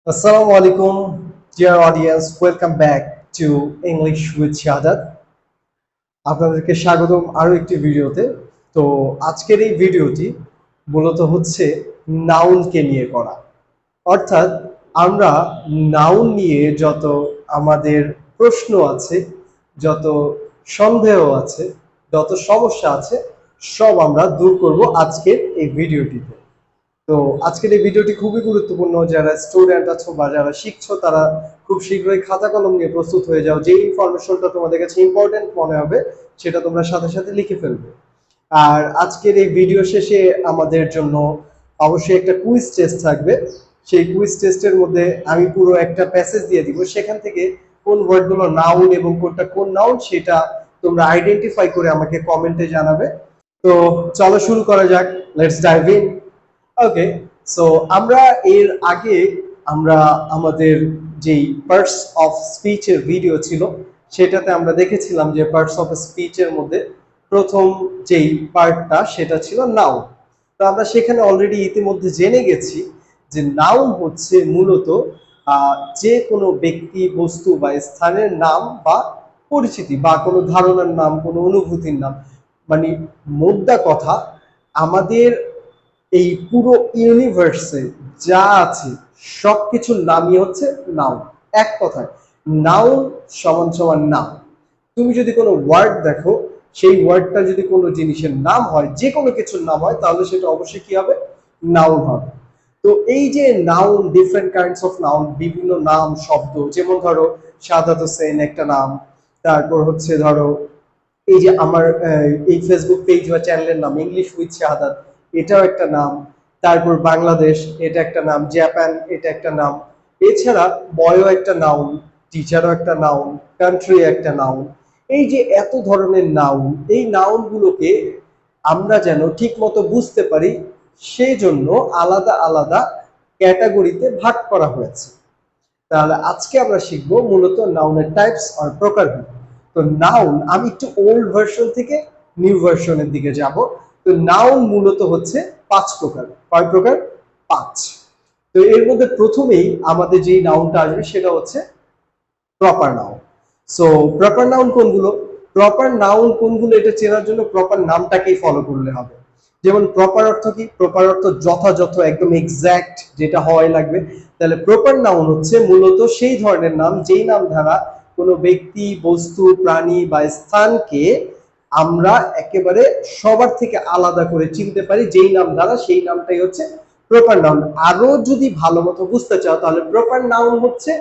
Assalamu alaikum, dear audience. Welcome back to English with Shahadat. আপনাদেরকে স্বাগতম আরো একটি ভিডিওতে। তো আজকের এই ভিডিওটি মূলত হচ্ছে নাউনকে নিয়ে করা। অর্থাৎ আমরা নাউন নিয়ে যত আমাদের প্রশ্ন আছে, যত সন্দেহ আছে, যত সমস্যা আছে, সব আমরা দূর করব আজকের এই ভিডিওটিতে। তো আজকের এই ভিডিওটি খুবই গুরুত্বপূর্ণ। যারা স্টুডেন্ট আছো বা যারা শিখছো তারা খুব শীঘ্রই খাতা কলম নিয়ে প্রস্তুত হয়ে যাও। যে ইনফরমেশনটা তোমাদের কাছে ইম্পর্টেন্ট মনে হবে সেটা তোমরা সাথে সাথে লিখে ফেলবে। আর আজকের এই ভিডিও শেষে আমাদের জন্য অবশ্যই একটা কুইজ টেস্ট থাকবে। সেই কুইজ টেস্টের মধ্যে আমি পুরো একটা প্যাসেজ দিয়ে দিব, সেখান থেকে কোন ওয়ার্ডগুলো নাউন এবং কোনটা কোন নাউন সেটা তোমরা আইডেন্টিফাই করে আমাকে কমেন্টে জানাবে। তো চলো শুরু করা যাক, let's dive in. Okay, so আমরা এর আগে আমাদের যেই পার্টস অফ স্পিচের ভিডিও ছিল সেটাতে আমরা দেখেছিলাম যে পার্টস অফ স্পিচের মধ্যে প্রথম যেই পার্টটা সেটা ছিল নাউন। তো আমরা সেখানে অলরেডি ইতিমধ্যে জেনে গেছি যে নাউন হচ্ছে মূলত যে কোনো ব্যক্তি, বস্তু বা স্থানের নাম বা পরিচিতি বা কোনো ধারণার নাম, কোনো অনুভূতির নাম। মানে মোদ্দা কথা, আমাদের এই পুরো ইউনিভার্সে যা আছে সবকিছুর নামই হচ্ছে নাউন। এক কথায় নাউন সমান সমান নাম। তুমি যদি কোনো ওয়ার্ড দেখো, সেই ওয়ার্ডটা যদি কোনো জিনিসের নাম হয়, যে কোনো কিছুর নাম হয়, তাহলে সেটা অবশ্যই কি হবে? নাউন হবে। তো এই যে noun, different kinds of noun, বিভিন্ন নাম, শব্দ, যেমন ধরো সাদাত হোসেন একটা নাম। তারপর হচ্ছে ধরো এই যে আমার এই ফেসবুক পেজ বা চ্যানেলের নাম ইংলিশ উইথ শাহাদাত, এটাও একটা নাম। তারপর বাংলাদেশ, এটা একটা নাম। জাপান, এটা একটা নাম। এছাড়া বয়ও একটা নাউন, টিচারও একটা নাউন, কান্ট্রি একটা নাউন। এই যে এত ধরনের নাউন, এই নাউনগুলোকে আমরা যেন ঠিক মতো বুঝতে পারি সেই জন্য আলাদা আলাদা ক্যাটাগরিতে ভাগ করা হয়েছে। তাহলে আজকে আমরা শিখবো মূলত নাউনের টাইপস আর প্রকারভেদ। তো নাউন, আমি একটু ওল্ড ভার্সন থেকে নিউ ভার্সনের দিকে যাব। তো নাউন মূলত হচ্ছে 5 প্রকার। কয় প্রকার? 5। তো এর মধ্যে প্রথমেই আমাদের যে নাউনটা আসবে সেটা হচ্ছে proper noun. So proper noun কোনগুলো? প্রপার নাউন কোনগুলো এটা চেনার জন্য প্রপার নামটাকেই ফলো করলে হবে। যেমন প্রপার অর্থ কি? প্রপার অর্থ যথাযথ, একদম এক্সাক্ট, যেটা হয় লাগবে। তাহলে প্রপার নাউন হচ্ছে মূলত সেই ধরনের নাম যেই নাম দ্বারা কোনো ব্যক্তি, বস্তু, প্রাণী বা স্থানকে আমরা একেবারে সবার থেকে আলাদা করে চিনতে পারি। যেই নাম দ্বারা, সেই নামটাই হচ্ছে প্রপার নাউন। আরো যদি ভালো মতো বুঝতে চাও তাহলে প্রপার নাউন হচ্ছে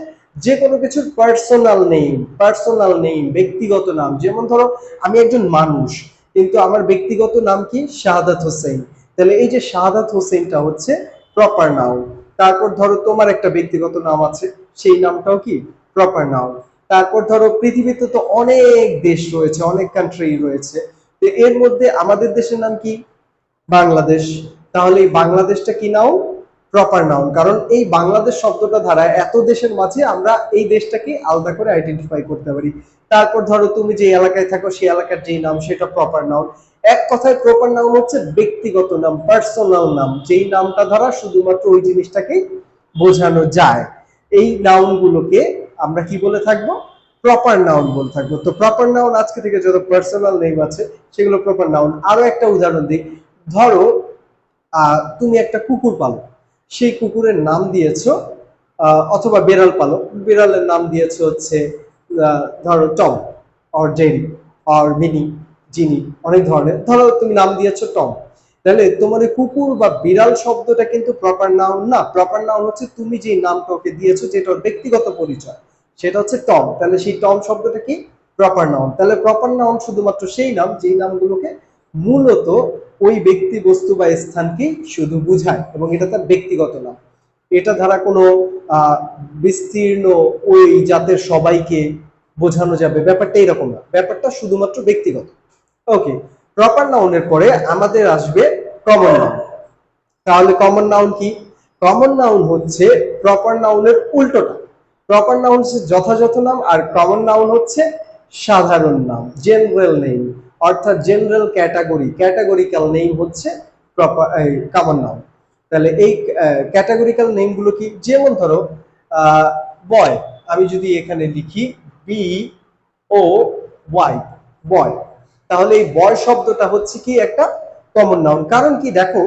যে কোনো কিছুর পার্সোনাল নেম। পার্সোনাল নেম, ব্যক্তিগত নাম। যেমন ধরো আমি একজন মানুষ, কিন্তু আমার ব্যক্তিগত নাম কি? শাহাদাত হোসেন। তাহলে এই যে শাহাদাত হোসেনটা হচ্ছে প্রপার নাউন। তারপর ধরো তোমার একটা ব্যক্তিগত নাম আছে, সেই নামটাও কি? Proper noun. তারপর ধরো পৃথিবীতে তো অনেক দেশ রয়েছে, অনেক কান্ট্রি রয়েছে। তো এর মধ্যে আমাদের দেশের নাম কি? বাংলাদেশ। তাহলে এই বাংলাদেশটা কি নাউন? Proper noun. কারণ এই বাংলাদেশ শব্দটা দ্বারা এত দেশের মাঝে আমরা এই দেশটাকে আলাদা করে আইডেন্টিফাই করতে পারি। তারপর ধরো তুমি যে এলাকায় থাকো সেই এলাকার যে নাম সেটা প্রপার নাউন। এক কথায় প্রপার নাউন হচ্ছে ব্যক্তিগত নাম, পার্সোনাল নাম, যেই নামটা দ্বারা শুধুমাত্র ওই জিনিসটাকেই বোঝানো যায়। এই নাউনগুলোকে আমরা কি বলে থাকবো? প্রপার নাউন বলে থাকবো। তো প্রপার নাউন আজকে থেকে যত পার্সোনাল নেম আছে সেগুলো প্রপার নাউন। আরো একটা উদাহরণ দিই। ধরো তুমি একটা কুকুর পালো, সেই কুকুরের নাম দিয়েছো, অথবা বেড়াল পালো, বিড়ালের নাম দিয়েছো হচ্ছে ধরো Tom or Jerry or Minnie, Jinny, অনেক ধরনের। ধরো তুমি নাম দিয়েছো টম। তাহলে তোমার কুকুর বা বিড়াল শব্দটা কিন্তু প্রপার নাউন না। প্রপার নাউন হচ্ছে তুমি যে নামটা ওকে দিয়েছো, যেটা ওর ব্যক্তিগত পরিচয়, সেটা হচ্ছে টম। তাহলে সেই টম শব্দটা কি? Proper noun. তাহলে প্রপার নাউন শুধুমাত্র সেই নাম যেই নামগুলোকে মূলত ওই ব্যক্তি, বস্তু বা স্থানকে শুধু বুঝায় এবং এটা তার ব্যক্তিগত নাম। এটা দ্বারা কোনো আহ বিস্তীর্ণ ওই জাতের সবাইকে বোঝানো যাবে ব্যাপারটা এরকম না। ব্যাপারটা শুধুমাত্র ব্যক্তিগত। ওকে, প্রপার নাউনের পরে আমাদের আসবে কমন নাউন। তাহলে কমন নাউন কি? কমন নাউন হচ্ছে প্রপার নাউনের উল্টোটা। প্রপার নাউন হচ্ছে যথাযথ নাম, আর কমন নাউন হচ্ছে সাধারণ নাম, জেনারেল নেম। অর্থাৎ জেনারেল ক্যাটাগরি, ক্যাটাগরিক্যাল নেম হচ্ছে প্রপার কমন নাউন। তাহলে এই ক্যাটাগরিক্যাল নেমগুলো কি? যেমন ধরো বয়, আমি যদি এখানে লিখি BOY, বয়, তাহলে এই বয় শব্দটা হচ্ছে কি একটা কমন নাউন। কারণ কি দেখো,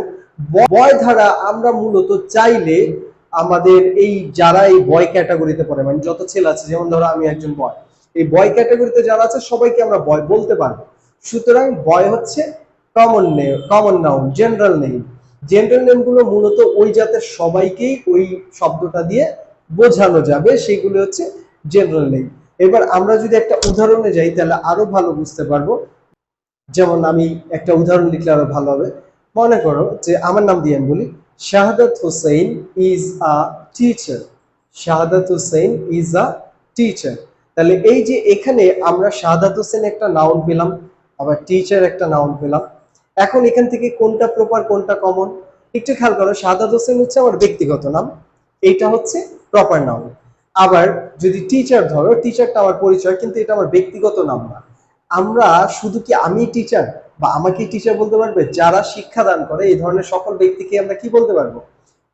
বয় ধারা আমরা মূলত চাইলে আমাদের এই যারা এই বয় ক্যাটাগরিতে পড়ে, মানে যত ছেলে আছে, যেমন ধরো আমি একজন বয়, এই বয় ক্যাটাগরিতে যারা আছে সবাইকে আমরা বয় বলতে পারবো। সুতরাং বয় হচ্ছে common name, common noun, general name. General name গুলো মূলত ওই জাতের সবাইকেই ওই শব্দটা দিয়ে বোঝানো যাবে, সেগুলো হচ্ছে জেনারেল নেম। এবার আমরা যদি একটা উদাহরণে যাই তাহলে আরো ভালো বুঝতে পারবো। যেমন আমি একটা উদাহরণ লিখলে আরো ভালো হবে। মনে করো যে আমার নাম দিয়ে আমি বলি, Shahadat Hossain is a teacher. Shahadat Hossain is a teacher. তাহলে এই যে এখানে আমরা শাহাদাত হোসেন একটা নাউন পেলাম, আবার টিচার একটা নাউন পেলাম। এখন এখান থেকে কোনটা প্রপার কোনটা কমন একটু খেয়াল করো। শাহাদাত হোসেন হচ্ছে আমার ব্যক্তিগত নাম, এইটা হচ্ছে প্রপার নাউন। আবার যদি টিচার ধরো, টিচারটা আমার পরিচয়, কিন্তু এটা আমার ব্যক্তিগত নাম না। আমরা শুধু কি আমি টিচার বা আমাকে টিচার বলতে পারবে? যারা শিক্ষাদান করে এই ধরনের সকল ব্যক্তিকে আমরা কি বলতে পারবো?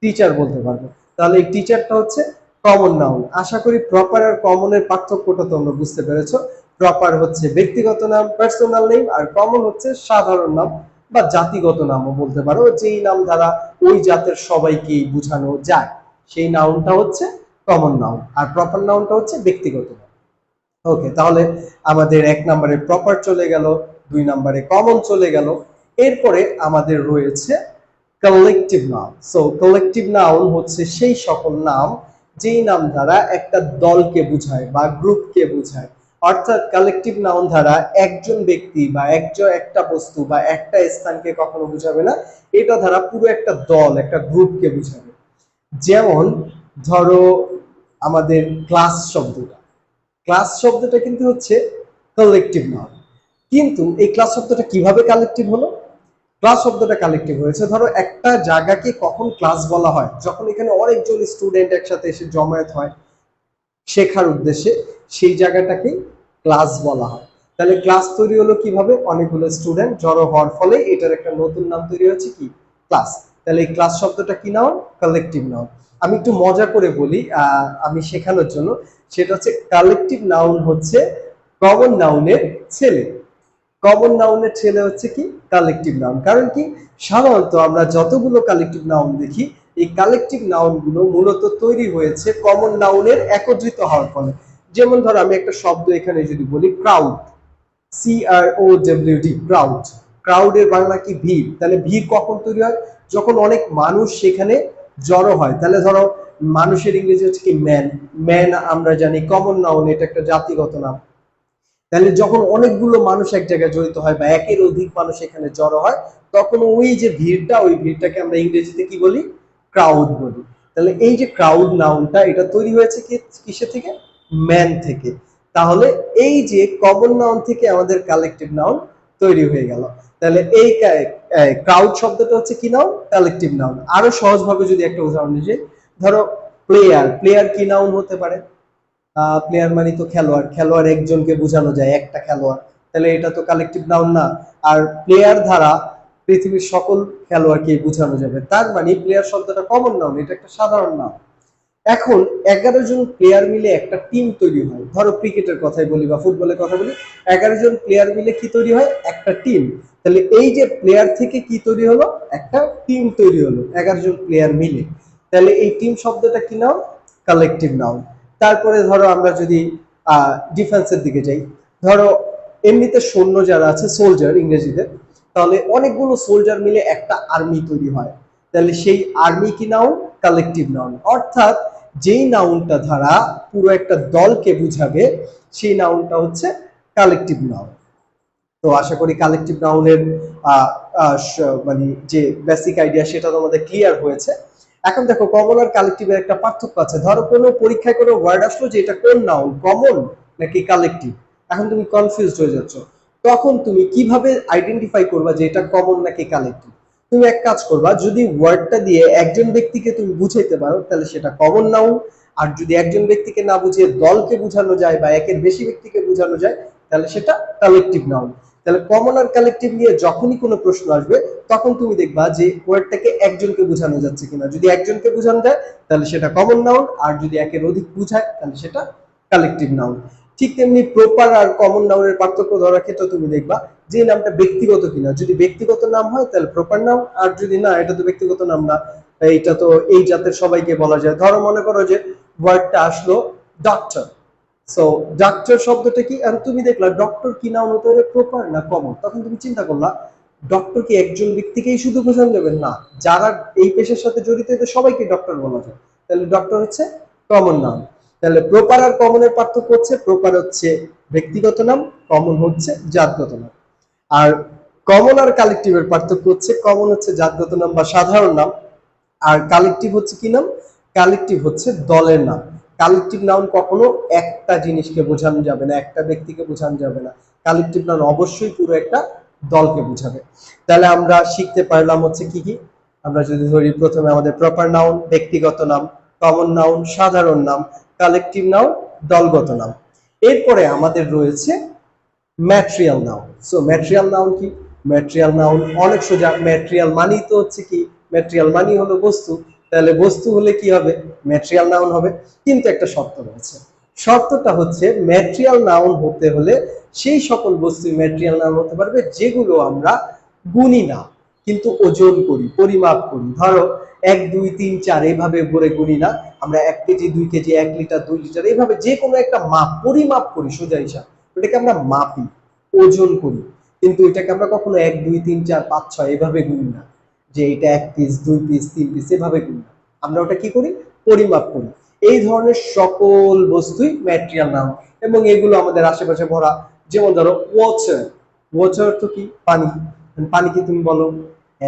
টিচার বলতে পারবো। তাহলে এই টিচারটা হচ্ছে কমন নাউন। আশা করি প্রপার আর কমনের পার্থক্যটা তোমরা বুঝতে পেরেছো। প্রপার হচ্ছে ব্যক্তিগত নাম, পার্সোনাল নেম, আর কমন হচ্ছে সাধারণ নাম বা জাতিগত নামও বলতে পারো, যেই নাম দ্বারা ওই জাতের সবাইকেই বোঝানো যায়, সেই নাউনটা হচ্ছে কমন নাউন, আর প্রপার নাউনটা হচ্ছে ব্যক্তিগত নাম। ওকে, তাহলে আমাদের 1 নম্বরে প্রপার চলে গেল, 2 নম্বরে কমন চলে গেল। এরপরে আমাদের রয়েছে collective noun. So collective noun হচ্ছে সেই সকল নাম যেই নাম দ্বারা একটা দলকে বোঝায় বা গ্রুপকে বোঝায়। অর্থাৎ কালেকটিভ নাউন দ্বারা একজন ব্যক্তি বা একটা বস্তু বা একটা স্থানকে কখনো বোঝাবে না, এটা দ্বারা পুরো একটা দল, একটা গ্রুপকে বোঝাবে। যেমন ধরো আমাদের ক্লাস শব্দটা, ক্লাস শব্দটা কিন্তু হচ্ছে কালেকটিভ নাউন। কিন্তু এই ক্লাস শব্দটা কিভাবে কালেকটিভ হলো? ক্লাস শব্দটা কালেকটিভ হয়েছে, ধরো একটা জায়গাকে কখন ক্লাস বলা হয়? যখন এখানে অনেকজন স্টুডেন্ট একসাথে এসে জমায়েত হয় শেখার উদ্দেশ্যে, সেই জায়গাটাকে ক্লাস বলা হয়। তাহলে ক্লাস তৈরি হলো কিভাবে? অনেকগুলো স্টুডেন্ট জড়ো হওয়ার ফলে এটার একটা নতুন নাম তৈরি হচ্ছে, কি? ক্লাস। তাহলে এই ক্লাস শব্দটা কি নাউন? Collective noun. আমি একটু মজা করে বলি আমি শেখানোর জন্য, সেটা হচ্ছে কালেকটিভ নাউন হচ্ছে কমন নাউনের ছেলে। কমন নাউনের ছেলে হচ্ছে কি? Collective noun. কারণ কি, সাধারণত আমরা যতগুলো কালেকটিভ নাউন দেখি, এই কালেকটিভ নাউন গুলো মূলত তৈরি হয়েছে কমন নাউনের একত্রিত হওয়ার ফলে। যেমন ধর আমি একটা শব্দ এখানে যদি বলি ক্রাউড, CROWD, ক্রাউড। ক্রাউডের বাংলা কি? ভিড়। তাহলে ভিড় কখন তৈরি হয়? যখন অনেক মানুষ সেখানে জড়ো হয়। তাহলে ধরো মানুষের ইংরেজি হচ্ছে কি? ম্যান। ম্যান আমরা জানি কমন নাউন, এটা একটা জাতিগত নাম। তাহলে যখন অনেকগুলো মানুষ এক জায়গায় জড়িত হয় বা একের অধিক মানুষ এখানে জড়ো হয়, তখন ওই যে ভিড়টা, ওই ভিড়টাকে আমরা ইংরেজিতে কি বলি? ক্রাউড বলি। তাহলে এই যে ক্রাউড নাউনটা, এটা তৈরি হয়েছে কিসে থেকে? ম্যান থেকে। তাহলে এই যে কমন নাউন থেকে আমাদের কালেকটিভ নাউন তৈরি হয়ে গেল। তাহলে এই ক্রাউড শব্দটা হচ্ছে কি নাউন? Collective noun. আরো সহজভাবে যদি একটা উদাহরণ দিই, ধরো প্লেয়ার। প্লেয়ার কি নাউন হতে পারে? প্লেয়ার মানে তো খেলোয়াড়, খেলোয়াড় একজনকে বোঝানো যায়, একটা খেলোয়াড়। তাহলে এটা তো কালেকটিভ নাউন না। আর প্লেয়ার দ্বারা পৃথিবীর সকল খেলোয়াড়কে বোঝানো যাবে, তার মানে প্লেয়ার শব্দটা কমন নাউন, এটা একটা সাধারণ নাম। এখন 11 জন প্লেয়ার মিলে একটা টিম তৈরি হয়। ধরো ক্রিকেটের কথাই বলি বা ফুটবলের কথা বলি, 11 জন প্লেয়ার মিলে কি তৈরি হয়? একটা টিম। তাহলে এই যে প্লেয়ার থেকে কি তৈরি হলো? একটা টিম তৈরি হলো 11 জন প্লেয়ার মিলে। তাহলে এই টিম শব্দটা কি নাউন? Collective noun. তারপরে ধরো আমরা যদি ডিফেন্সের দিকে যাই, ধরো এমনিতে সৈন্য যারা আছে, সোলজার ইংরেজিতে, তাহলে অনেকগুলো সোলজার মিলে একটা আর্মি তৈরি হয়। তাহলে সেই আর্মি কি নাউন? Collective noun. অর্থাৎ যেই নাউনটা দ্বারা পুরো একটা দলকে বুঝাবে, সেই নাউনটা হচ্ছে কালেকটিভ নাউন। তো আশা করি কালেকটিভ নাউনের মানে যে বেসিক আইডিয়া সেটা তোমাদের ক্লিয়ার হয়েছে। এখন দেখো কমন আর কালেকটিভের একটা পার্থক্য আছে। ধরো কোনো পরীক্ষায় কোনো ওয়ার্ড আসলো যে এটা কোন নাউন, কমন নাকি কালেকটিভ, এখন তুমি কনফিউজড হয়ে যাচ্ছ। তখন তুমি কিভাবে আইডেন্টিফাই করবা যে এটা কমন নাকি কালেকটিভ? তুমি এক কাজ করবা, যদি ওয়ার্ডটা দিয়ে একজন ব্যক্তিকে তুমি বুঝাইতে পারো তাহলে সেটা কমন নাউন, আর যদি একজন ব্যক্তিকে না বুঝিয়ে দলকে বোঝানো যায় বা একের বেশি ব্যক্তিকে বোঝানো যায় তাহলে সেটা কালেকটিভ নাউন। তাহলে কমন আর কালেকটিভ নিয়ে যখনই কোনো প্রশ্ন আসবে তখন তুমি দেখবা যে ওয়ার্ডটাকে একজনকে বোঝানো যাচ্ছে কিনা। যদি একজনকে বোঝানো যায় তাহলে সেটা কমন নাউন, আর যদি একের অধিক বোঝায় তাহলে সেটা কালেকটিভ নাউন। ঠিক তেমনি প্রপার আর কমন নাউনের পার্থক্য ধরার ক্ষেত্রে তুমি দেখবা যে নামটা ব্যক্তিগত কিনা। যদি ব্যক্তিগত নাম হয় তাহলে প্রপার নাউন, আর যদি না এটা তো ব্যক্তিগত নাম না, এইটা তো এই জাতের সবাইকে বলা যায়। ধরো মনে করো যে ওয়ার্ডটা আসলো ডক্টর, সো ডাক্তার শব্দটা কি, আর তুমি দেখলা ডক্টর কি নাউন হতে পারে, প্রপার না কমন। তখন তুমি চিন্তা করলা ডক্টর কি একজন ব্যক্তিকেই শুধু বোঝানো যাবে না, যারা এই পেশার সাথে জড়িত এদের সবাইকে ডক্টর বলা যায়, তাহলে ডক্টর হচ্ছে কমন নাউন। তাহলে প্রপার আর কমনের পার্থক্য হচ্ছে প্রপার হচ্ছে ব্যক্তিগত নাম, কমন হচ্ছে জাতগত নাম। আর কমন আর কালেকটিভের পার্থক্য হচ্ছে কমন হচ্ছে জাতগত নাম বা সাধারণ নাম, আর কালেকটিভ হচ্ছে কি নাম, কালেকটিভ হচ্ছে দলের নাম। কালেকটিভ নাউন কখনো একটা জিনিসকে বোঝানো যাবে না, একটা ব্যক্তিকে বোঝানো যাবে না। কালেকটিভ নাউন অবশ্যই পুরো একটা দলকে বোঝাবে। তাহলে আমরা শিখতে পারলাম হচ্ছে কি কি, আমরা যদি ধরি প্রথমে আমাদের প্রপার নাউন ব্যক্তিগত নাম, কমন নাউন সাধারণ নাম, কালেকটিভ নাউন দলগত নাম। এরপরে আমাদের রয়েছে material noun. So material noun কি, ম্যাটেরিয়াল নাউন অনেক সোজা। ম্যাটেরিয়াল মানেই তো হচ্ছে কি, ম্যাটেরিয়াল মানি হলো বস্তু, তাহলে বস্তু হলে কি হবে, ম্যাটেরিয়াল নাউন হবে। কিন্তু একটা শর্ত রয়েছে, শর্তটা হচ্ছে ম্যাটেরিয়াল নাউন হতে হলে সেই সকল বস্তু ম্যাটেরিয়াল নাউন হতে পারবে যেগুলো আমরা গুনি না কিন্তু ওজন করি, পরিমাপ করি। ধরো 1 2 3 4 এইভাবে করে গুনি না, আমরা 1 কেজি 2 কেজি 1 লিটার 2 লিটার এইভাবে যে কোনো একটা মাপ পরিমাপ করি, সোজা হিসাব, ওটাকে আমরা মাপি, ওজন করি। কিন্তু এটাকে আমরা কখনো 1 2 3 4 5 6 এভাবে গুনি না, যে এটা 1 পিস 2 পিস 3 পিস এভাবে গুনি না, আমরা ওটা কি করি, পরিমাপ করি। এই ধরনের সকল বস্তুই ম্যাটেরিয়াল নাউন, এবং এগুলো আমাদের আশেপাশে ভরা। যেমন ধরো ওয়াটার, ওয়াটার তো কি, পানি। পানি কি তুমি বলো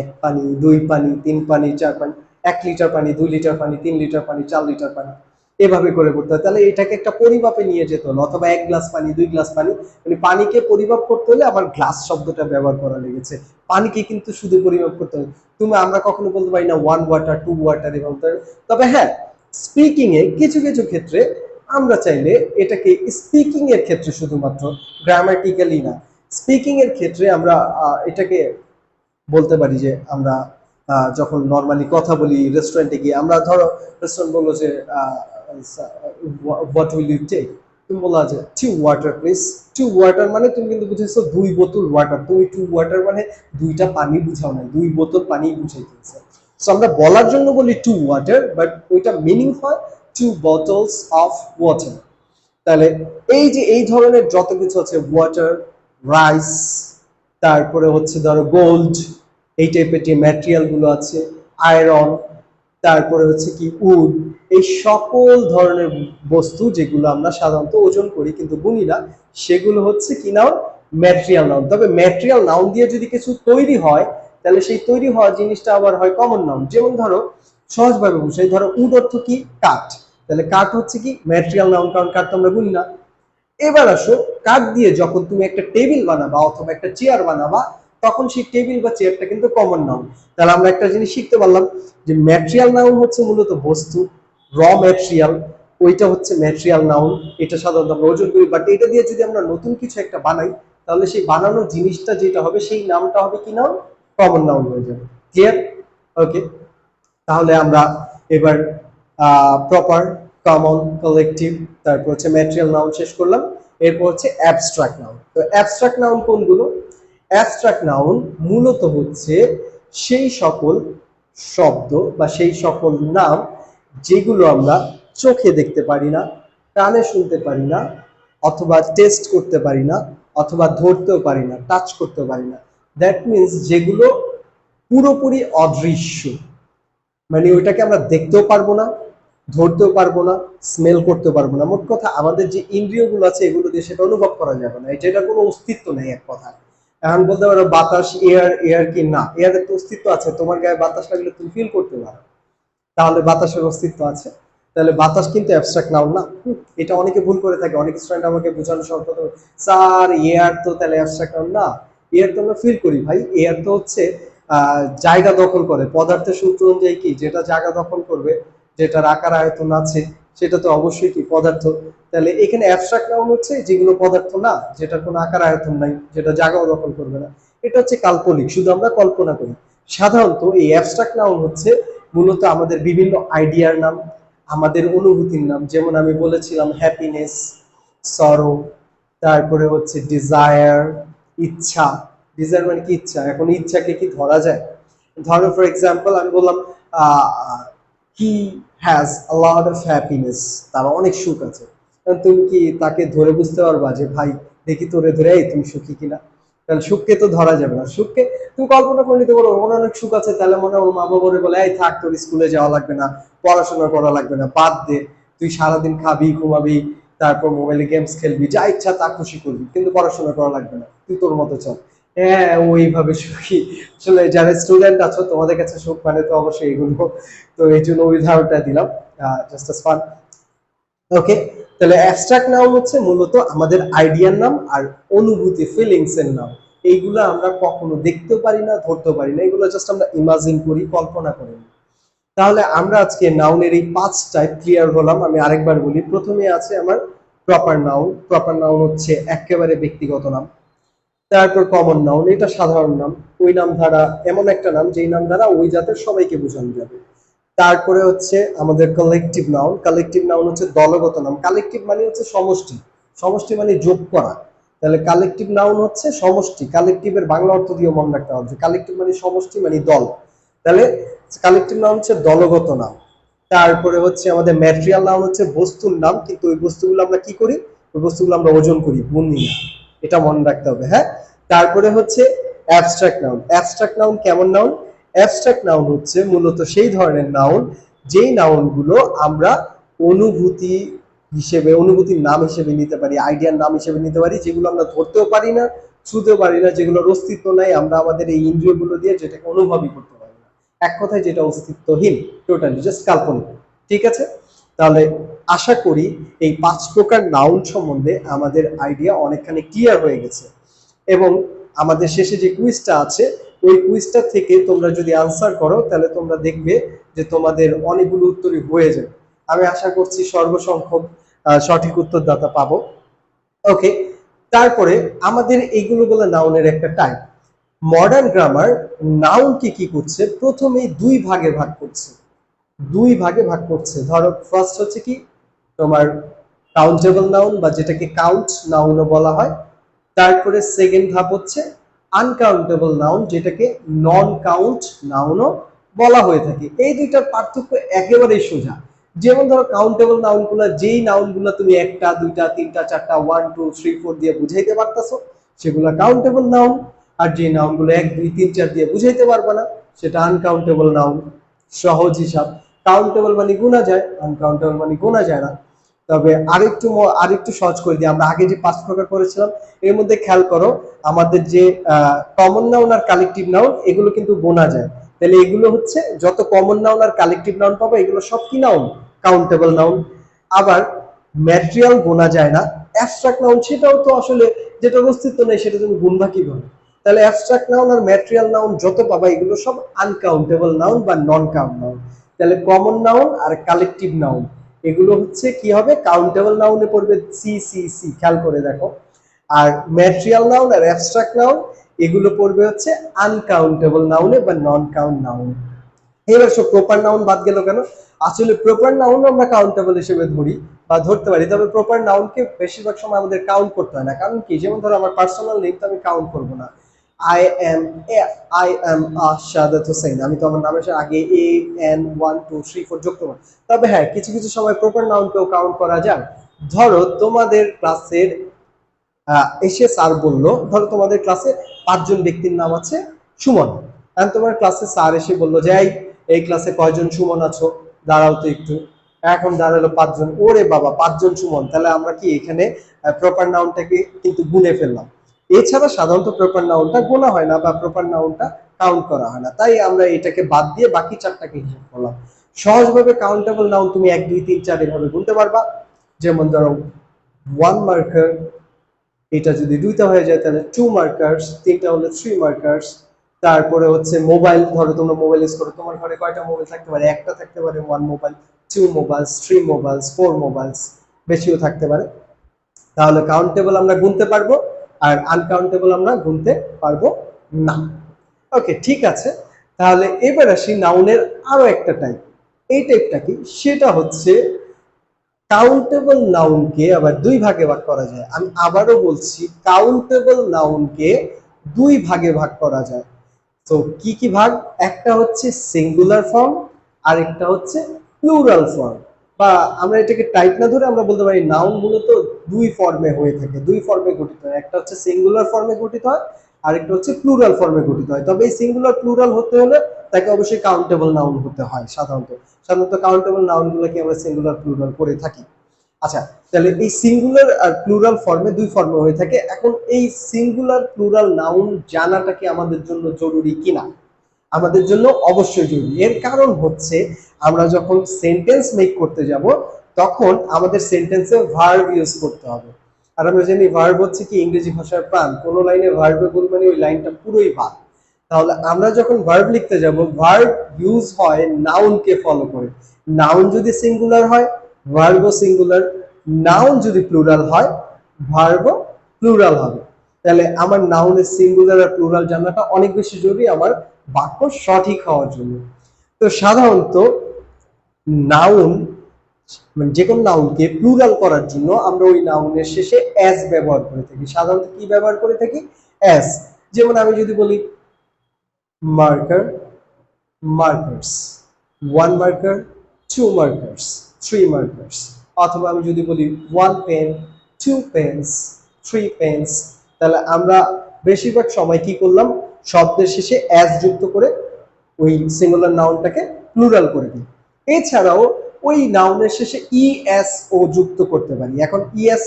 1 পানি 2 পানি 3 পানি 4 পানি, 1 লিটার পানি 2 লিটার পানি 3 লিটার পানি 4 লিটার পানি, এভাবে করে করতে হয়। তাহলে এটাকে একটা পরিমাপে নিয়ে যেতে হলো, অথবা 1 গ্লাস পানি 2 গ্লাস পানি, মানে পানিকে পরিমাপ করতে হলে আবার গ্লাস শব্দটা ব্যবহার করা লেগেছে। পানিকে কিন্তু শুধু পরিমাপ করতে হবে, তুমি আমরা কখনো বলতে পারি না 1 ওয়াটার 2 ওয়াটার এবং। তবে হ্যাঁ, স্পিকিং এ কিছু কিছু ক্ষেত্রে আমরা চাইলে এটাকে স্পিকিং এর ক্ষেত্রে শুধুমাত্র, গ্রামাটিক্যালি না, স্পিকিং এর ক্ষেত্রে আমরা এটাকে বলতে পারি যে আমরা যখন নর্মালি কথা বলি রেস্টুরেন্টে গিয়ে, আমরা ধরো রেস্টুরেন্ট বললো যে হোয়াট উইল ইউ টেক, তুমি বলা যে 2 ওয়াটার প্লিজ। 2 ওয়াটার মানে তুমি কিন্তু বুঝেছো 2 বোতল ওয়াটার, তুমি 2 ওয়াটার মানে 2টা পানি বুঝাও না, 2 বোতল পানি বুঝাইতেছে। সো আমরা বলার জন্য বলি 2 ওয়াটার, বাট ওইটা মিনিং হয় 2 bottles অফ ওয়াটার। তাহলে এই যে এই ধরনের যত কিছু আছে, ওয়াটার, রাইস, তারপরে হচ্ছে ধরো গোল্ড, এই টাইপের যে ম্যাটেরিয়াল গুলো আছে, আয়রন, তারপরে হচ্ছে কি উড, এই সকল ধরনের বস্তু যেগুলো আমরা সাধারণত ওজন করি কিন্তু গুনি না, সেগুলো হচ্ছে কি নাউন, ম্যাটেরিয়াল নাউন। তবে ম্যাটেরিয়াল নাউন দিয়ে যদি কিছু তৈরি হয় তাহলে সেই তৈরি হওয়া জিনিসটা আবার হয় কমন নাউন। যেমন ধরো সহজভাবে বুঝাই, ধরো উড অর্থ কি, কাঠ, তাহলে কাঠ হচ্ছে কি ম্যাটেরিয়াল নাউন, কারণ কাঠ তো আমরা গুনি না। এবার আসো, কাঠ দিয়ে যখন তুমি একটা টেবিল বানাবা অথবা একটা চেয়ার বানাবা, তখন সেই টেবিল বা চেয়ারটা কিন্তু কমন নাউন। তাহলে আমরা একটা জিনিস শিখতে পারলাম যে ম্যাটেরিয়াল নাউন হচ্ছে মূলত বস্তু, র ম্যাটেরিয়াল, ওইটা হচ্ছে ম্যাটেরিয়াল নাউন, এটা সাধারণত আমরা ওজন করি। বাট এটা দিয়ে যদি আমরা নতুন কিছু একটা বানাই তাহলে সেই বানানোর জিনিসটা যেটা হবে সেই নামটা হবে কি নাউন, কমন নাউন হয়ে যাবে। ক্লিয়ার? ওকে, তাহলে আমরা এবার প্রপার, কমন, কালেকটিভ, তারপর হচ্ছে ম্যাটেরিয়াল নাউন শেষ করলাম। এরপর হচ্ছে অ্যাবস্ট্রাক্ট নাউন। তো অ্যাবস্ট্রাক্ট নাউন কোনগুলো? অ্যাবস্ট্রাক্ট নাউন মূলত হচ্ছে সেই সকল শব্দ বা সেই সকল নাম যেগুলো আমরা চোখে দেখতে পারি না, কানে শুনতে পারি না, অথবা টেস্ট করতে পারি না, অথবা ধরতেও পারি না, টাচ করতে পারি না। দ্যাট মিনস যেগুলো পুরোপুরি অদৃশ্য, মানে ওইটাকে আমরা দেখতেও পারবো না, ধরতেও পারবো না, স্মেল করতে পারবো না। মোট কথা আমাদের যে ইন্দ্রিয়গুলো আছে এগুলো দিয়ে সেটা অনুভব করা যাবে না, এটার কোনো অস্তিত্ব নেই এক কথা। এখন বলতে পারো বাতাস, এয়ার, এয়ার কি না, এয়ারের তো অস্তিত্ব আছে, তোমার গায়ে বাতাস লাগলে তুমি ফিল করতে পারো, তাহলে বাতাসের অস্তিত্ব আছে। তাহলে বাতাস কিন্তু অ্যাবস্ট্রাক্ট নাউন না। এটা অনেকে ভুল করে থাকে, অনেক স্টুডেন্ট আমাকে বোঝানো সহজ, স্যার এয়ার তো তাহলে অ্যাবস্ট্রাক্ট নাউন না। এয়ার তো আমরা ফিল করি ভাই, এয়ার তো হচ্ছে জায়গা দখল করে, পদার্থের সূত্র অনুযায়ী কি যেটা জায়গা দখল করবে, যেটার আকার আয়তন আছে সেটা তো অবশ্যই কি পদার্থ। তাহলে এখানে অ্যাবস্ট্রাক্ট নাউন হচ্ছে যেগুলো পদার্থ না, যেটার কোনো আকার আয়তন নাই, যেটা জায়গাও দখল করবে না, এটা হচ্ছে কাল্পনিক, শুধু আমরা কল্পনা করি। সাধারণত এই অ্যাবস্ট্রাক্ট নাউন হচ্ছে মূলত আমাদের বিভিন্ন আইডিয়ার নাম, আমাদের অনুভূতির নাম। যেমন আমি বলেছিলাম হ্যাপিনেস, সরো, তারপরে হচ্ছে ডিজায়ার, ইচ্ছা। ডিজায়ার মানে কি? ইচ্ছা। এখন ইচ্ছাকে কি ধরা যায়? ধরো ফর এক্সাম্পল আমি বললাম he has a lot of happiness, তার অনেক সুখ আছে। তুমি কি তাকে ধরে বুঝতে পারবা যে ভাই দেখি তোরে ধরে এই তুমি সুখী কিনা? কারণ সুখকে তো ধরা যাবে না। সুখকে তুমি কল্পনা করে নিতে পারো, ওর অনেক সুখ আছে, তাহলে মনে হয় ওর মা বাবা বলে এই থাক, তোর স্কুলে যাওয়া লাগবে না, পড়াশোনা করা লাগবে না, বাদ দে, তুই সারাদিন খাবি ঘুমাবি, তারপর মোবাইলে গেমস খেলবি, যা ইচ্ছা তা খুশি করবি, কিন্তু পড়াশোনা করা লাগবে না, তুই তোর মতো চল। হ্যাঁ, ওইভাবে সুখী। আসলে যারা স্টুডেন্ট আছো তোমাদের কাছে সুখ মানে তো অবশ্যই এগুলো। তো এই জন্য ওই ধারণাটা দিলাম, জাস্ট আস ফান। ওকে, তাহলে অ্যাবস্ট্রাক্ট নাউন হচ্ছে মূলত আমাদের আইডিয়ার নাম আর অনুভূতি, ফিলিংস এর নাম। এইগুলো আমরা কখনো দেখতেও পারি না, ধরতেও পারি না, এগুলো জাস্ট আমরা ইমাজিন করি, কল্পনা করি। তাহলে আমরা আজকে নাউনের এই 5 টাইপ ক্লিয়ার হলাম। আমি আরেকবার বলি। প্রথমে আছে আমার প্রপার নাউন। প্রপার নাউন হচ্ছে একেবারে ব্যক্তিগত নাম। তারপর কমন নাউন, এটা সাধারণ নাম, ওই নাম দ্বারা, এমন একটা নাম যেই নাম দ্বারা ওই জাতের সবাইকে বোঝানো যাবে। তারপরে হচ্ছে আমাদের কালেকটিভ নাউন। কালেকটিভ নাউন হচ্ছে দলগত নাম। কালেকটিভ মানে হচ্ছে সমষ্টি, সমষ্টি মানে যোগ করা। তাহলে কালেকটিভ নাউন হচ্ছে সমষ্টি। কালেকটিভের বাংলা অর্থ দিয়ে মনে রাখতে হবে, কালেকটিভ মানে সমষ্টি মানে দল। তাহলে কালেকটিভ নাউন হচ্ছে দলগত নাম। তারপরে হচ্ছে আমাদের ম্যাটেরিয়াল নাউন হচ্ছে বস্তুর নাম, কিন্তু ওই বস্তুগুলো আমরা কি করি? ওই বস্তুগুলো আমরা ওজন করি, গুনি না, এটা মনে রাখতে হবে। হ্যাঁ, তারপরে হচ্ছে অ্যাবস্ট্রাক্ট নাউন। অ্যাবস্ট্রাক্ট নাউন কেমন নাউন? অ্যাবস্ট্রাক্ট নাউন হচ্ছে মূলত সেই ধরনের নাউন যেই নাউনগুলো আমরা অনুভূতি হিসেবে, অনুভূতির নাম হিসেবে নিতে পারি, আইডিয়ার নাম হিসেবে নিতে পারি, যেগুলো আমরা ধরতেও পারি না, ছুঁতেও পারি না, যেগুলোর অস্তিত্ব নাই, আমরা আমাদের এই ইন্দ্রিয়গুলো দিয়ে যেটাকে অনুভবই করতে পারি না। এক কথায় যেটা অস্তিত্বহীন, টোটালি জাস্ট কাল্পনিক। ঠিক আছে, তাহলে আশা করি এই 5 প্রকার নাউন সম্বন্ধে আমাদের আইডিয়া অনেকখানি ক্লিয়ার হয়ে গেছে। এবং আমাদের শেষে যে কুইজটা আছে, ওই কুইজটা থেকে তোমরা যদি আনসার করো তাহলে তোমরা দেখবে যে তোমাদের অনেকগুলো উত্তরই হয়ে যাবে। আমি আশা করছি সর্বসংখ্যক সঠিক উত্তরদাতা পাবো। ওকে, তারপরে আমাদের এইগুলো বলে নাউনের একটা টাইপ। মডার্ন গ্রামার নাউনকে কি করছে? প্রথমেই 2 ভাগে ভাগ করছে। 2 ভাগে ভাগ করছে। ধরো ফার্স্ট হচ্ছে কি তোমার কাউন্টেবল নাউন, বা যেটাকে কাউন্ট নাউনও বলা হয়। তারপরে সেকেন্ড ধাপ হচ্ছে আনকাউন্টেবল নাউন, যেটাকে নন কাউন্ট নাউনও বলা হয়ে থাকে। এই দুইটার পার্থক্য একেবারেই সোজা। যেমন ধরো কাউন্টেবল নাউনগুলো, যেই নাউনগুলো তুমি একটা দুইটা তিনটা চারটা 1 2 3 4 দিয়ে বুঝাইতে পারতাছো সেগুলো কাউন্টেবল নাউন। আর যে নাউনগুলো 1 2 3 4 দিয়ে বুঝাইতে পারবে না সেটা আনকাউন্টেবল নাউন। সহজ হিসাব। কাউন্টেবল মানে গুণা যায়, আনকাউন্টেবল মানে গুণা যায় না। তবে আরেকটু সহজ করে দিই, আমরা আগে যে 5 প্রকার করেছিলাম এর মধ্যে খেয়াল করো আমাদের যে কমন নাউন আর কালেকটিভ নাউন এগুলো কিন্তু গোনা যায়। তাহলে এগুলো হচ্ছে যত কমন নাউন আর কালেকটিভ নাউন পাবো এগুলো সব কি নাউন? Countable noun. আবার ম্যাটেরিয়াল গোনা যায় না। অ্যাবস্ট্রাক্ট নাউন সেটাও তো আসলে যেটার অস্তিত্ব নেই সেটা তুমি গুনবা কিভাবে? তাহলে অ্যাবস্ট্রাক্ট নাউন আর ম্যাটেরিয়াল নাউন যত পাবা এগুলো সব আনকাউন্টেবল নাউন বা নন কাউন্ট নাউন। তাহলে কমন নাউন আর কালেকটিভ নাউন এগুলো হচ্ছে কি হবে? কাউন্টেবল নাউনে পড়বে সি সি সি, খেয়াল করে দেখো। আর ম্যাটেরিয়াল নাউন আর অ্যাবস্ট্রাক্ট নাউন এগুলো পড়বে হচ্ছে আনকাউন্টেবল নাউনে বা নন কাউন্ট নাউনে। এবার সব প্রপার নাউন বাদ গেল কেন? আসলে প্রপার নাউন আমরা কাউন্টেবল হিসেবে ধরি বা ধরতে পারি, তবে প্রপার নাউনকে বেশিরভাগ সময় আমাদের কাউন্ট করতে হয় না। কারণ কি? যেমন ধরো আমার পার্সোনাল নেম তো আমি কাউন্ট করবো না। I am I am Shahadat Hossain, আমি তো আমার নামের সাথে আগে এ এন 1 2 3 4 যোগ করবো। তবে হ্যাঁ, কিছু কিছু সময় প্রপার নাউনকেও কাউন্ট করা যায়। ধরো তোমাদের ক্লাসের এসে স্যার বললো, ধরো তোমাদের ক্লাসে 5 জন ব্যক্তির নাম আছে সুমন। আর তোমার ক্লাসে স্যার এসে বললো যে এই ক্লাসে কয়জন সুমন আছো? দাঁড়াও তো একটু। এখন দাঁড়ালো 5 জন। ওরে বাবা, 5 জন সুমন! তাহলে আমরা কি এখানে প্রপার নাউনটাকে কিন্তু গুনে ফেললাম। এছাড়া সাধারণত প্রপার নাউনটা গোনা হয় না বা প্রপার নাউনটা কাউন্ট করা হয় না, তাই আমরা এটাকে বাদ দিয়ে বাকি 4টাকে হিসাব করলাম। সহজভাবে কাউন্টেবল নাউন তুমি 1 2 3 4 এভাবে গুনতে পারবা। যেমন ধরো 1 মার্কার, এটা যদি 2টা হয়ে যায় তাহলে 2 মার্কার্স, 3টা হলে 3 মার্কার্স। তারপরে হচ্ছে মোবাইল, ধরো তোমরা মোবাইল ইউজ করো, তোমার ঘরে কয়টা মোবাইল থাকতে পারে? একটা থাকতে পারে 1 মোবাইল, 2 মোবাইলস, 3 মোবাইলস, 4 মোবাইলস। বেশিও থাকতে পারে। তাহলে কাউন্টেবল আমরা গুনতে পারবো আর আনকাউন্টেবল আমরা গুনতে পারবো না। ওকে, ঠিক আছে। তাহলে এবার আসি নাউনের আরো একটা টাইপ। এই টাইপটা কি? সেটা হচ্ছে কাউন্টেবল নাউনকে আবার দুই ভাগে ভাগ করা যায়। আমি আবারও বলছি, কাউন্টেবল নাউনকে দুই ভাগে ভাগ করা যায়। তো কি কি ভাগ? একটা হচ্ছে সিঙ্গুলার ফর্ম আর একটা হচ্ছে প্লুরাল ফর্ম। বা আমরা এটাকে টাইপ না ধরে আমরা বলতে পারি নাউন মূলত দুই ফর্মে হয়ে থাকে, দুই ফর্মে গঠিত হয়। একটা হচ্ছে সিঙ্গুলার ফর্মে গঠিত হয় আর একটা হচ্ছে প্লুরাল ফর্মে গঠিত হয়। তবে এই সিঙ্গুলার প্লুরাল হতে হলে তাকে অবশ্যই কাউন্টেবল নাউন হতে হয়। সাধারণত কাউন্টেবল নাউনগুলোকে আমরা সিঙ্গুলার প্লুরাল করে থাকি। আচ্ছা, তাহলে এই সিঙ্গুলার আর প্লুরাল ফর্মে দুই ফর্মে হয়ে থাকে। এখন এই সিঙ্গুলার প্লুরাল নাউন জানাটা কি আমাদের জন্য জরুরি কিনা? আমাদের জন্য অবশ্যই জরুরি। এর কারণ হচ্ছে আমরা যখন সেন্টেন্স মেক করতে যাব তখন আমাদের সেন্টেন্সে ভার্ব ইউজ করতে হবে। আর আমরা জানি ভার্ব হচ্ছে কি ইংরেজি ভাষার প্রাণ। কোনো লাইনে ভার্বে বল মানে ওই লাইনটা পুরোই ভাগ। তাহলে আমরা যখন ভার্ব লিখতে যাব, ভার্ব ইউজ হয় নাউনকে ফলো করে। নাউন যদি সিঙ্গুলার হয়, ভার্বও সিঙ্গুলার। নাউন যদি প্লুরাল হয়, ভার্বও প্লুরাল হবে। তাহলে আমার নাউনের সিঙ্গুলার আর প্লুরাল জানাটা অনেক বেশি জরুরি আমার বাক্য সঠিক হওয়ার জন্য। তো সাধারণত নাউন মানে যে কোনো নাউনকে প্লুরাল করার জন্য আমরা ওই নাউনের শেষে অ্যাস ব্যবহার করে থাকি। সাধারণত কি ব্যবহার করে থাকি? অ্যাস। যেমন আমি যদি বলি marker, markers, one marker, two markers, three markers. অথবা আমি যদি বলি one pen, two pens, three pens. তাহলে আমরা বেশিরভাগ সময় কি করলাম? শব্দের শেষে অ্যাস যুক্ত করে ওই সিঙ্গুলার নাউনটাকে প্লুরাল করে দিই। এছাড়াও ওই নাউনের শেষে ইএস ও যুক্ত করতে পারি। এখন ইএস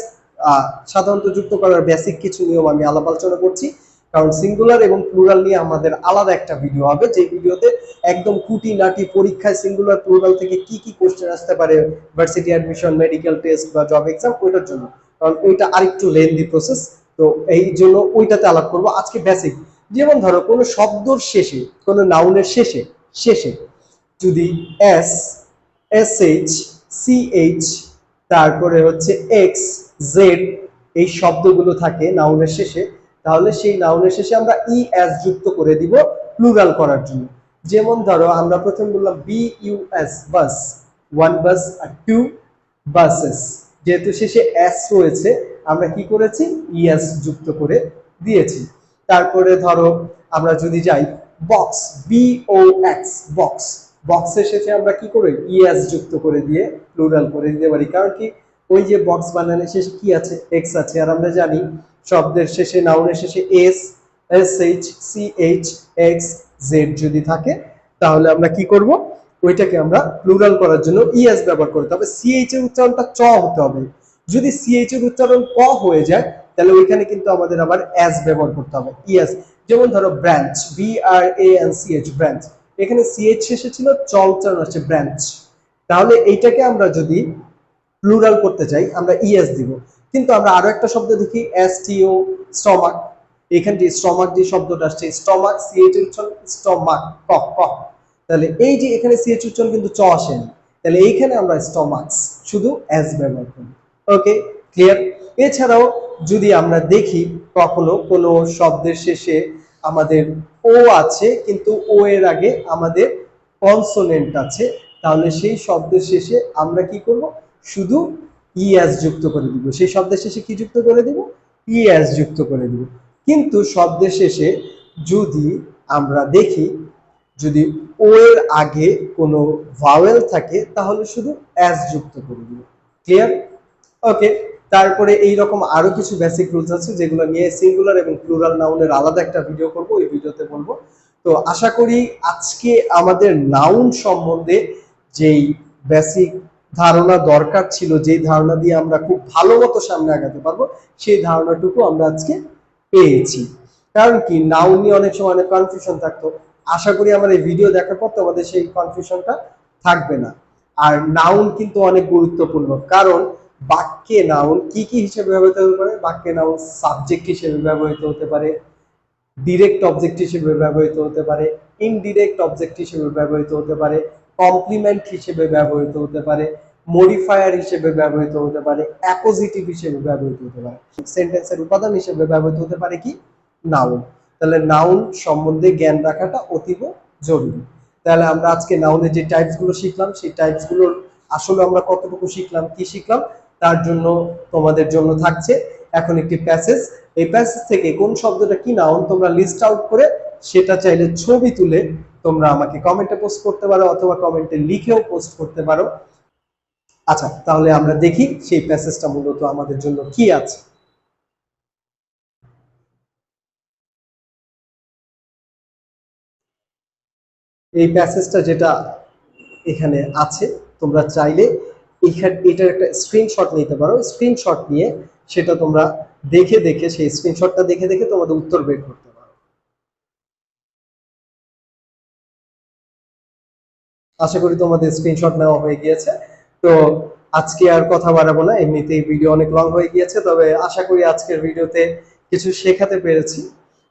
সাধারণত যুক্ত করার বেসিক কিছু নিয়ম আমি আলাপ আলোচনা করছি, কারণ সিঙ্গুলার এবং প্লুরাল নিয়ে আমাদের আলাদা একটা ভিডিও হবে, যে ভিডিওতে একদম খুঁটিনাটি পরীক্ষায় সিঙ্গুলার প্লুরাল থেকে কি কি কোশ্চেন আসতে পারে, ভার্সিটি অ্যাডমিশন, মেডিকেল টেস্ট বা জব এক্সাম, ওইটার জন্য। কারণ ওইটা আরেকটু লেন্দি প্রসেস, তো এই জন্য ওইটাতে আলাপ করব। আজকে বেসিক, যেমন ধরো কোনো শব্দর শেষে, কোনো নাউনের শেষে শেষে যদি এস, এসএইচ, সিএইচ, তারপরে হচ্ছে এক্স, জেড এই শব্দগুলো থাকে নাউনের শেষে, তাহলে সেই নাউনের শেষে আমরা ইএস যুক্ত করে দিব প্লুরাল করার জন্য। যেমন ধরো আমরা প্রথম বললাম বিইউএস, বাস, ওয়ান বাস আর টু বাসেস। যেহেতু শেষে এস রয়েছে আমরা কি করেছি? ইএস যুক্ত করে দিয়েছি। তারপরে ধরো আমরা যদি যাই বক্স, বিওএক্স, বক্স, বক্সের শেষে আমরা কি করি? ইএস যুক্ত করে দিয়ে প্লুরাল করে দিতে পারি। কারণ কি? ওই যে বক্স বানানোর শেষে কি আছে? এক্স আছে। আর আমরা জানি শব্দের শেষে, নাউনের শেষে S, SH, CH, X, Z যদি থাকে তাহলে আমরা কি করব? ওইটাকে আমরা প্লুরাল করার জন্য ইএস ব্যবহার করতে হবে। সিএইচ এর উচ্চারণটা চ হতে হবে। যদি সিএইচ এর উচ্চারণ ক হয়ে যায় তাহলে ওইখানে কিন্তু আমাদের আবার এস ব্যবহার করতে হবে, ইএস। যেমন ধরো ব্রাঞ্চ, BRANCH, ব্রাঞ্চ, এখানে সিএইচ শেষে ছিল, চ উচ্চারণ হচ্ছে ব্রাঞ্চ। তাহলে এইটাকে আমরা যদি প্লুরাল করতে চাই আমরা ইএস দিব। কিন্তু আমরা আরো একটা শব্দ দেখি STO, স্টমাক। এখানে যে স্টমাক যে শব্দটা আসছে, স্টমাক, সিএইচ এর উচ্চারণ স্টমাক, ক ক। তাহলে এই যে এখানে সিএইচ উচ্চারণ কিন্তু চ আসেনি, তাহলে এইখানে আমরা স্টমাকস শুধু এস ব্যবহার করি। ওকে, ক্লিয়ার? এছাড়াও যদি আমরা দেখি কখনো কোনো শব্দের শেষে আমাদের ও আছে কিন্তু ও এর আগে আমাদের কনসোনেন্ট আছে, তাহলে সেই শব্দের শেষে আমরা কি করব? শুধু ইএস যুক্ত করে দিব। সেই শব্দের শেষে কি যুক্ত করে দিব? ইএস যুক্ত করে দিব। কিন্তু শব্দের শেষে যদি আমরা দেখি যদি ও এর আগে কোনো ভাওয়েল থাকে তাহলে শুধু এস যুক্ত করে দিব। ক্লিয়ার? ওকে। তারপরে এইরকম আরো কিছু বেসিক রুলস আছে যেগুলো নিয়ে সিঙ্গুলার এবং প্লুরাল নাউনের আলাদা একটা ভিডিও করব, ওই ভিডিওতে বলবো। তো আশা করি আজকে আমাদের নাউন সম্বন্ধে যেই বেসিক ধারণা দরকার ছিল, যেই ধারণা দিয়ে আমরা খুব ভালো মতো সামনে আগাতে পারবো, সেই ধারণাটুকু আমরা আজকে পেয়েছি। কারণ কি, নাউন নিয়ে অনেক সময় অনেক কনফিউশন থাকতো। আশা করি আমার এই ভিডিও দেখার পর তোমাদের সেই কনফিউশনটা থাকবে না। আর নাউন কিন্তু অনেক গুরুত্বপূর্ণ, কারণ বাক্যে নাউন কি কি হিসেবে ব্যবহৃত হতে পারে? বাক্যে নাউন সাবজেক্ট হিসেবে ব্যবহৃত হতে পারে, ডিরেক্ট অবজেক্ট হিসেবে ব্যবহৃত হতে পারে, ইনডিরেক্ট অবজেক্ট হিসেবে ব্যবহৃত হতে পারে, কমপ্লিমেন্ট হিসেবে ব্যবহৃত হতে পারে, মডিফায়ার হিসেবে ব্যবহৃত হতে পারে, অ্যাপোজিটিভ হিসেবে ব্যবহৃত হতে পারে। সেন্টেন্সের উপাদান হিসেবে ব্যবহৃত হতে পারে কি? নাউন। তাহলে নাউন সম্বন্ধে জ্ঞান রাখাটা অতীব জরুরি। তাহলে আমরা আজকে নাউনের যে টাইপস গুলো শিখলাম, সেই টাইপস গুলোর আসলে আমরা কতটুকু শিখলাম, কি শিখলাম, তার জন্য তোমাদের জন্য থাকছে এখন একটি প্যাসেজ। এই প্যাসেজ থেকে কোন শব্দটা কি নাউন তোমরা লিস্ট আউট করে সেটা চাইলে ছবি তুলে তোমরা আমাকে কমেন্টে পোস্ট করতে পারো, অথবা কমেন্টে লিখেও পোস্ট করতে পারো। আচ্ছা, তাহলে আমরা দেখি সেই প্যাসেজটা মূলত আমাদের জন্য কি আছে। এই প্যাসেজটা যেটা এখানে আছে, তোমরা চাইলে এটার একটা স্ক্রিনশট নিতে পারো। স্ক্রিনশট নিয়ে সেটা তোমরা দেখে দেখে, সেই স্ক্রিনশটটা দেখে দেখে তোমাদের উত্তর বের করতে পারো। আশা করি তোমাদের স্ক্রিনশট নেওয়া হয়ে গিয়েছে। তো আজকে আর কথা বাড়াবো না, এমনিতেই ভিডিও অনেক লং হয়ে গিয়েছে। তবে আশা করি আজকের ভিডিওতে কিছু শেখাতে পেরেছি।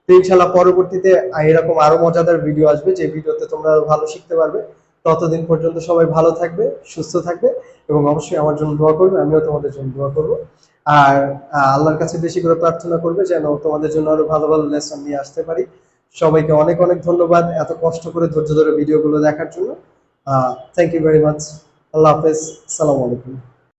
তো ইনশাল্লাহ পরবর্তীতে এরকম আরো মজাদার ভিডিও আসবে, যে ভিডিওতে তোমরা ভালো শিখতে পারবে। ততদিন পর্যন্ত সবাই ভালো থাকবে, সুস্থ থাকবে, এবং অবশ্যই আমার জন্য দোয়া করবে, আমিও তোমাদের জন্য দোয়া করবো। আর আল্লাহর কাছে বেশি করে প্রার্থনা করবে যেন তোমাদের জন্য আরো ভালো ভালো লেসন নিয়ে আসতে পারি। সবাইকে অনেক অনেক ধন্যবাদ এত কষ্ট করে ধৈর্য ধরে ভিডিওগুলো দেখার জন্য। Thank you very much. আল্লাহ হাফেজ, আসসালামু আলাইকুম।